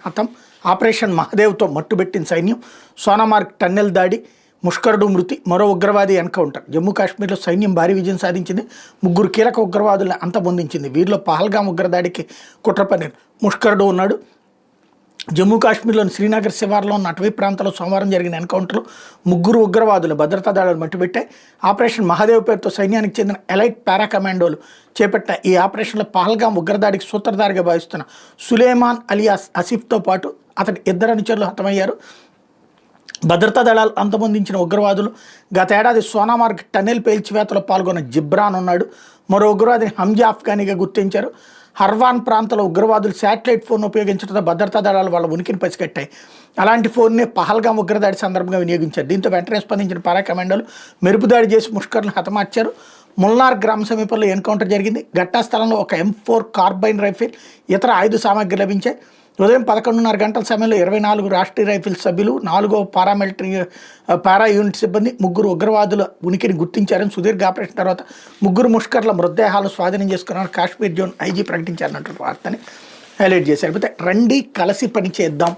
హతం ఆపరేషన్ మహదేవ్తో మట్టుబెట్టిన సైన్యం సోనామార్గ్ టన్నెల్ దాడి ముష్కరుడు మృతి మరో ఉగ్రవాది ఎన్కౌంటర్ జమ్మూ కాశ్మీర్లో సైన్యం భారీ విజయం సాధించింది ముగ్గురు కీలక ఉగ్రవాదులను అంతమొందించింది వీరిలో పహల్గాం ఉగ్రదాడికి కుట్ర పన్నిన ముష్కరుడు ఉన్నాడు జమ్మూ కాశ్మీర్లోని శ్రీనగర్ శివార్లో ఉన్న అటవీ ప్రాంతంలో సోమవారం జరిగిన ఎన్కౌంటర్లో ముగ్గురు ఉగ్రవాదులు భద్రతా దళాలు మట్టుబెట్టాయి ఆపరేషన్ మహాదేవ్ పేరుతో సైన్యానికి చెందిన ఎలైట్ పారా కమాండోలు చేపట్టిన ఈ ఆపరేషన్లో పహల్గాం ఉగ్రదాడికి సూత్రధారిగా భావిస్తున్న సులేమాన్ అలియాస్ ఆసిఫ్తో పాటు అతని ఇద్దరు అనుచరులు హతమయ్యారు భద్రతా దళాలు అంతమొందించిన ఉగ్రవాదులు గతేడాది సోనామార్గ్ టన్నెల్ పేల్చివేతలో పాల్గొన్న జిబ్రాన్ ఉన్నాడు మరో ఉగ్రవాదిని హంజా ఆఫ్ఘానీగా గుర్తించారు హర్వాన్ ప్రాంతంలో ఉగ్రవాదులు శాటిలైట్ ఫోన్ ఉపయోగించడంతో భద్రతా దళాలు వాళ్ళ ఉనికిని పసిగట్టాయి అలాంటి ఫోన్నే పహల్గాం ఉగ్రదాడి సందర్భంగా వినియోగించారు దీంతో వెంటనే స్పందించిన పారా కమాండోలు మెరుపుదాడి చేసి ముష్కర్లను హతమార్చారు ముల్నార్ గ్రామ సమీపంలో ఎన్కౌంటర్ జరిగింది ఘటనా స్థలంలో ఒక M4 కార్బైన్ రైఫిల్ ఇతర ఆయుధ సామాగ్రి లభించాయి ఉదయం 11:30 గంటల సమయంలో 24 రాష్ట్రీయ రైఫిల్స్ సభ్యులు 4వ పారా యూనిట్ సిబ్బంది ముగ్గురు ఉగ్రవాదుల ఉనికిని గుర్తించారని సుదీర్ఘ ఆపరేషన్ తర్వాత ముగ్గురు ముష్కర్ల మృతదేహాలు స్వాధీనం చేసుకున్నారని కాశ్మీర్ జోన్ IG ప్రకటించారన్నటువంటి వార్తని హైలైట్ చేశారు అయితే రండి కలిసి పని చేద్దాం